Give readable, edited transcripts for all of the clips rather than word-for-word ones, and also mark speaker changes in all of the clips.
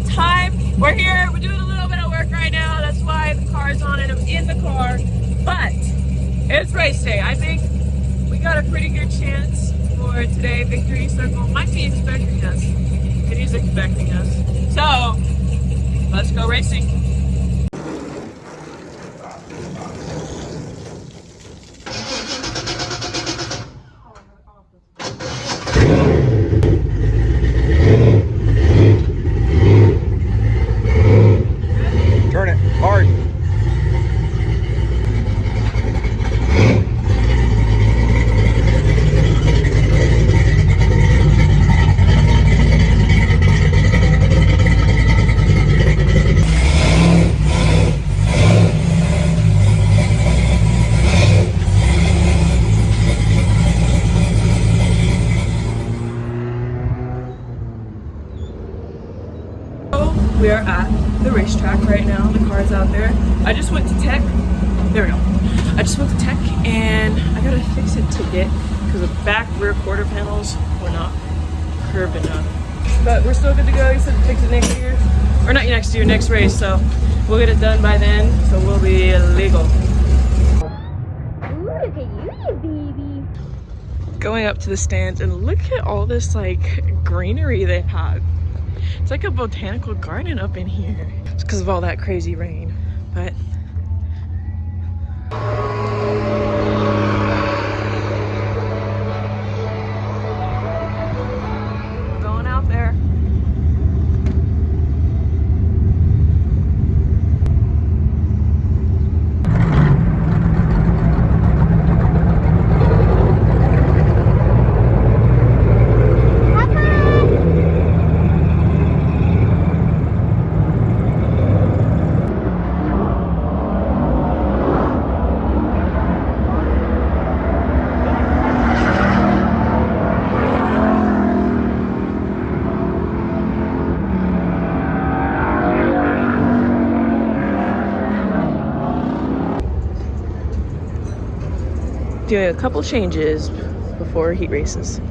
Speaker 1: time. We're here, we're doing a little bit of work right now. That's why the car's on and I'm in the car. But it's race day. I think we got a pretty good chance for today. Victory Circle might be expecting us. It is expecting us. So let's go racing.
Speaker 2: Turn it hard.
Speaker 1: We are at the racetrack right now. The car's out there. I just went to tech. There we go. I just went to tech and I gotta fix a ticket because the back rear quarter panels were not curved enough. But we're still good to go. He said to fix it next year. Or not next year, next race. So we'll get it done by then. So we'll be legal.
Speaker 3: Ooh, look at you, baby.
Speaker 1: Going up to the stands and look at all this like greenery they have. It's like a botanical garden up in here. It's because of all that crazy rain, but going out there. Doing a couple changes before heat races.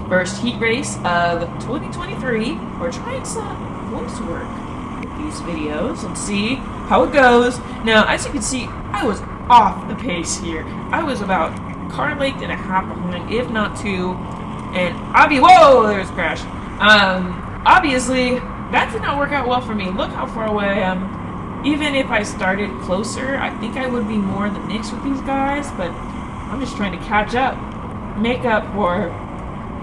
Speaker 1: First heat race of 2023. We're trying some voice work with these videos and see how it goes. Now, as you can see, I was off the pace here. I was about car length and a half behind, if not two. And whoa, there's a crash. Obviously, that did not work out well for me. Look how far away I am. Even if I started closer, I think I would be more in the mix with these guys, but I'm just trying to catch up, make up for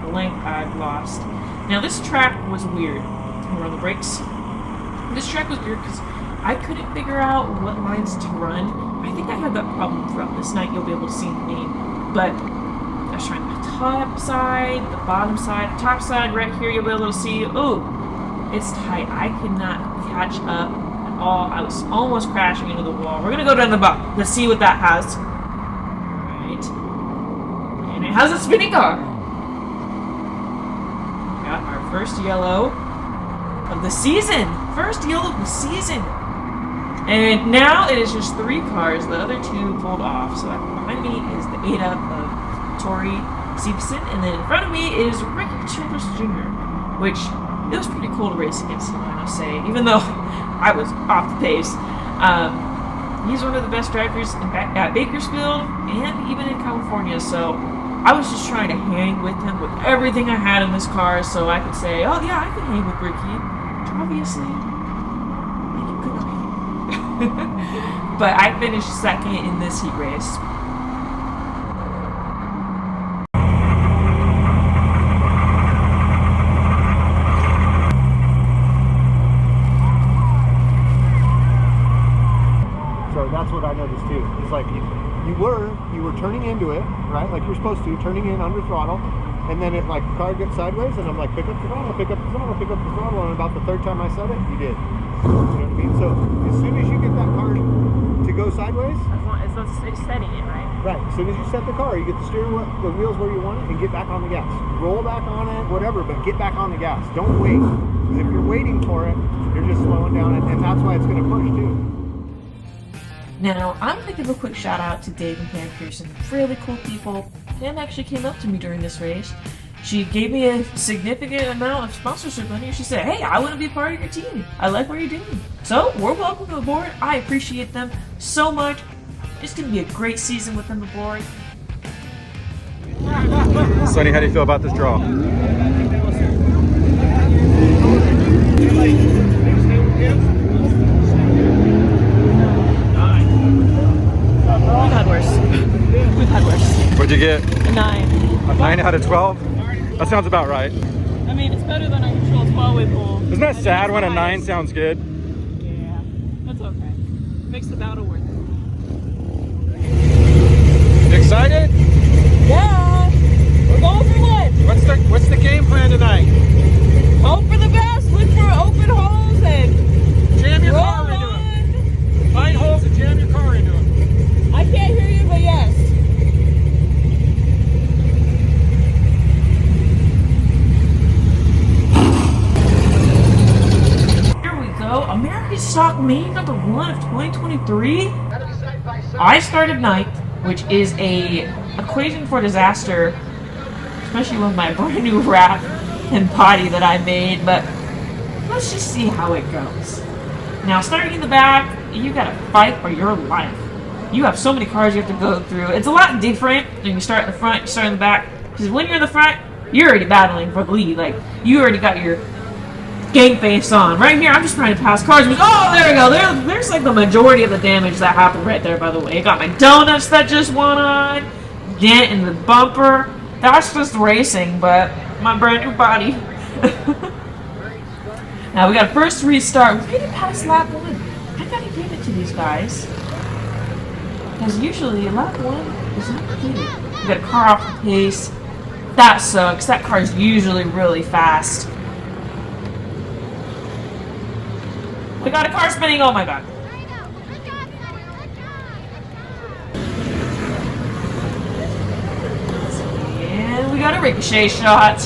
Speaker 1: length I've lost. Now this track was weird. We're on the brakes. This track was weird because I couldn't figure out what lines to run. I think I had that problem throughout this night. You'll be able to see in the name. But I was trying the top side, the bottom side, the top side right here. You'll be able to see. Oh, it's tight. I could not catch up at all. I was almost crashing into the wall. We're gonna go down the bottom. Let's see what that has. All right, and it has a spinning car. Got our first yellow of the season. First yellow of the season. And now it is just 3 cars. The other 2 pulled off. So behind me is the 8-up of Tori Stevenson. And then in front of me is Ricky Childress Jr., which it was pretty cool to race against him, I must say. Even though I was off the pace. He's one of the best drivers at Bakersfield and even in California. So I was just trying to hang with him with everything I had in this car so I could say, oh yeah, I can hang with Ricky. Obviously, he could not. But I finished second in this heat race.
Speaker 2: So that's what I noticed too. It's like you were turning into it, right? Like you're supposed to, turning in under throttle, And then if like the car gets sideways, and I'm like, pick up the throttle, pick up the throttle, pick up the throttle, and about the third time I said it, you did. You know what I mean? So as soon as you get that car to go sideways,
Speaker 1: It's setting it, right?
Speaker 2: right, as soon as you set the car, you get the steering wheel, the wheels where you want it, and get back on the gas. Roll back on it, whatever, but get back on the gas. Don't wait. Because if you're waiting for it, you're just slowing down, and that's why it's going to push too.
Speaker 1: Now, I'm going to give a quick shout out to Dave and Pam Pearson. Really cool people. Pam actually came up to me during this race. She gave me a significant amount of sponsorship money. She said, hey, I want to be part of your team. I like what you're doing. So, we're welcome aboard. I appreciate them so much. It's going to be a great season with them aboard.
Speaker 4: Sonny, how do you feel about this draw?
Speaker 1: We've had worse. We've had worse.
Speaker 4: What'd you get?
Speaker 1: A 9.
Speaker 4: A 9 out of 12? That sounds about right.
Speaker 1: I mean, it's better than our usual 12-way pull.
Speaker 4: Isn't that sad when a 9 sounds good?
Speaker 1: Yeah, that's okay. Makes the battle worth it.
Speaker 4: You excited?
Speaker 1: Yeah! We're going for what?
Speaker 4: What's the game plan tonight?
Speaker 1: Hope for the best. Look for open holes and
Speaker 4: Jam your
Speaker 1: roll
Speaker 4: car into
Speaker 1: on.
Speaker 4: them. Find holes and jam your car into them.
Speaker 1: I can't hear you, but yes. Here we go. America's Stock Main number 1 of 2023. I started ninth, which is a equation for disaster, especially with my brand new wrap and body that I made, but let's just see how it goes. Now, starting in the back, you gotta fight for your life. You have so many cars you have to go through. It's a lot different when you start in the front, you start in the back, because when you're in the front, you're already battling for the lead. Like, you already got your game face on. Right here, I'm just trying to pass cars. Oh, there we go. There's like the majority of the damage that happened right there, by the way. I got my donuts that just went on, dent in the bumper. That's just racing, but my brand new body. Now we got a first restart. We didn't pass lap 1. I gotta give it to these guys, because usually lap 1 is not completed. We got a car off the pace. That sucks. That car's usually really fast. We got a car spinning. Oh my god. And we got a ricochet shot.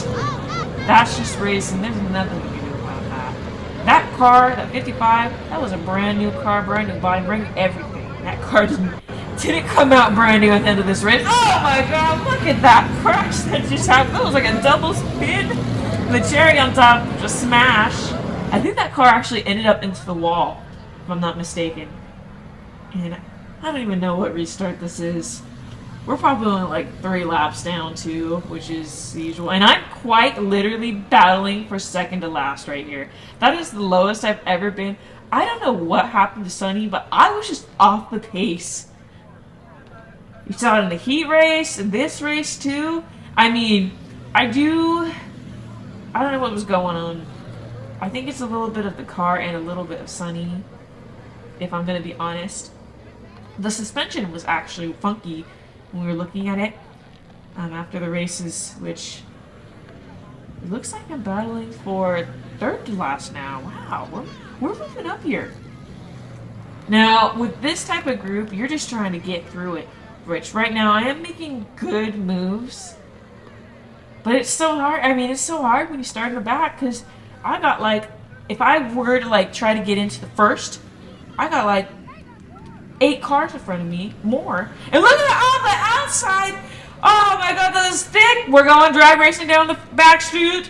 Speaker 1: That's just racing. There's nothing we can do about that. That car, that 55, that was a brand new car, brand new body, brand new everything. That car didn't come out brand new at the end of this race. Oh my god, look at that crash that just happened. That was like a double spin. And the cherry on top, just smash. I think that car actually ended up into the wall, if I'm not mistaken. And I don't even know what restart this is. We're probably only like 3 laps down too, which is the usual. And I'm quite literally battling for second to last right here. That is the lowest I've ever been. I don't know what happened to Sonny, but I was just off the pace. You saw it in the heat race, and this race too. I mean, I don't know what was going on. I think it's a little bit of the car and a little bit of Sonny, if I'm going to be honest. The suspension was actually funky when we were looking at it after the races, which it looks like I'm battling for third to last now. Wow, we're moving up here. Now, with this type of group, you're just trying to get through it, Rich. Right now, I am making good moves, but it's so hard. I mean, it's so hard when you start in the back, because I got like, if I were to like try to get into the first, I got like 8 cars in front of me, more. And look at on the outside. Oh my god, the stick. We're going drag racing down the back street,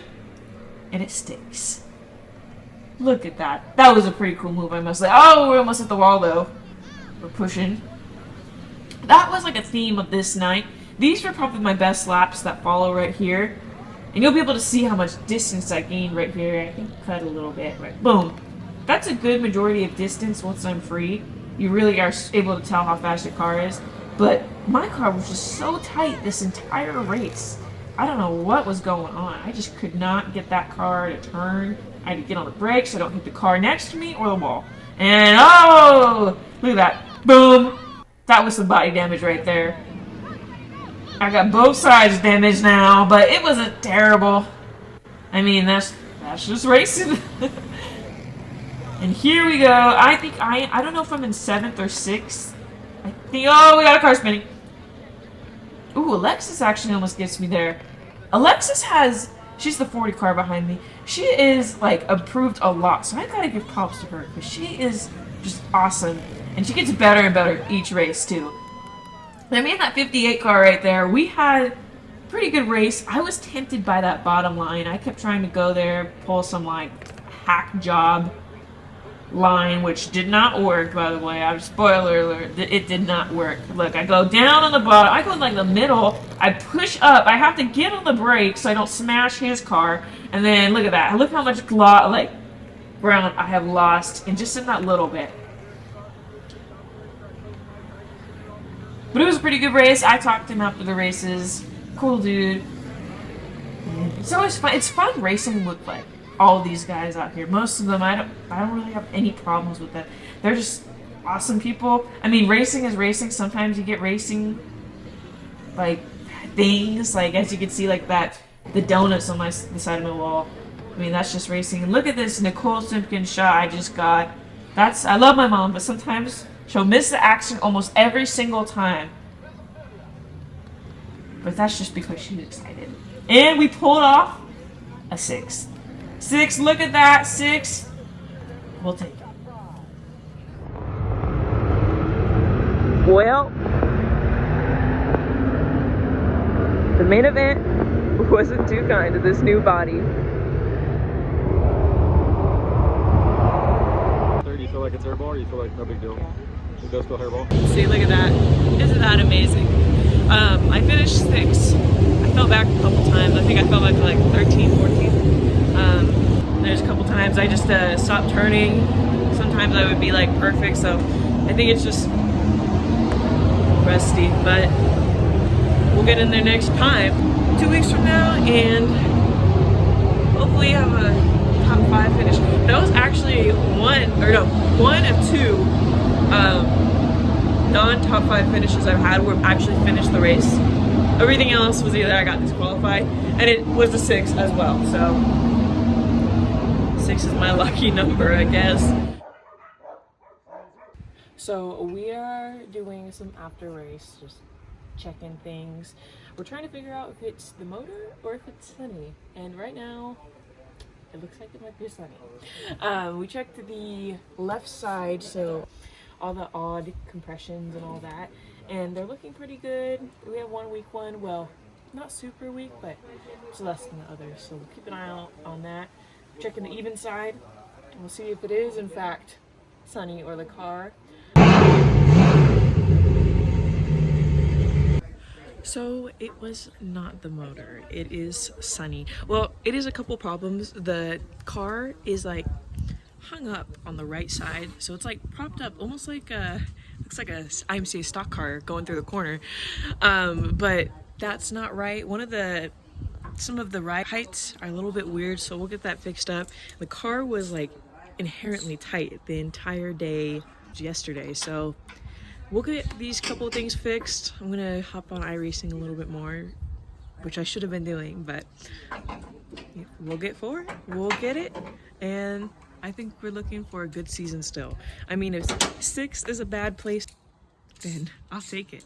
Speaker 1: and it sticks. Look at that. That was a pretty cool move, I must say. Oh, we almost hit the wall though. We're pushing. That was like a theme of this night. These were probably my best laps that follow right here. And you'll be able to see how much distance I gained right here. I can cut a little bit. Right. Boom. That's a good majority of distance once I'm free. You really are able to tell how fast your car is. But my car was just so tight this entire race. I don't know what was going on. I just could not get that car to turn. I had to get on the brakes so I don't hit the car next to me or the wall. And oh, look at that. Boom. That was some body damage right there. I got both sides damaged now, but it wasn't terrible. I mean, that's just racing. And here we go. I think I don't know if I'm in 7th or 6th. I think, oh, we got a car spinning. Ooh, Alexis actually almost gets me there. Alexis she's the 40 car behind me. She is, like, improved a lot, so I gotta give props to her, because she is just awesome. And she gets better and better each race, too. I mean, that 58 car right there, we had a pretty good race. I was tempted by that bottom line. I kept trying to go there, pull some, like, hack job line, which did not work, by the way. Spoiler alert, it did not work. Look, I go down on the bottom, I go in like the middle, I push up, I have to get on the brakes so I don't smash his car, and then look at that. Look how much ground I have lost in just in that little bit. But it was a pretty good race. I talked to him after the races. Cool dude. It's always fun. It's fun racing with like all these guys out here. Most of them, I don't really have any problems with that. They're just awesome people. I mean, racing is racing. Sometimes you get racing like things, like as you can see, like that the donuts on the side of my wall. I mean, that's just racing. And look at this Nicole Simpkins shot I just got. I love my mom, but sometimes she'll miss the action almost every single time. But that's just because she's excited. And we pulled off a 6th. 6, look at that, 6. We'll take it. Well, the main event wasn't too kind to this new body.
Speaker 4: Do you feel like it's airball or you feel like no big deal? It does feel hairball.
Speaker 1: See, look at that. Isn't that amazing? I finished 6th. I fell back a couple times. I think I fell back to like 13, 14. There's a couple times I just stopped turning. Sometimes I would be like perfect, so I think it's just rusty, but we'll get in there next time. 2 weeks from now, and hopefully have a top 5 finish. That was actually one of 2 non-top 5 finishes I've had where I've actually finished the race. Everything else was either I got disqualified, and it was a 6 as well, so 6 is my lucky number, I guess. So we are doing some after race, just checking things. We're trying to figure out if it's the motor or if it's sunny, and right now it looks like it might be sunny. We checked the left side, so all the odd compressions and all that, and they're looking pretty good. We have one weak one, well, not super weak, but it's less than the others, so we'll keep an eye out on that. Checking the even side, and we'll see if it is in fact sunny or the car. So it was not the motor, it is sunny. Well, it is a couple problems. The car is like hung up on the right side, so it's like propped up almost like looks like a IMCA stock car going through the corner, but that's not right. Some of the ride heights are a little bit weird, so we'll get that fixed up. The car was like inherently tight the entire day yesterday, so we'll get these couple of things fixed. I'm gonna hop on iRacing a little bit more, which I should have been doing, but we'll get forward, we'll get it, and I think we're looking for a good season still. I mean, if 6th is a bad place, then I'll take it.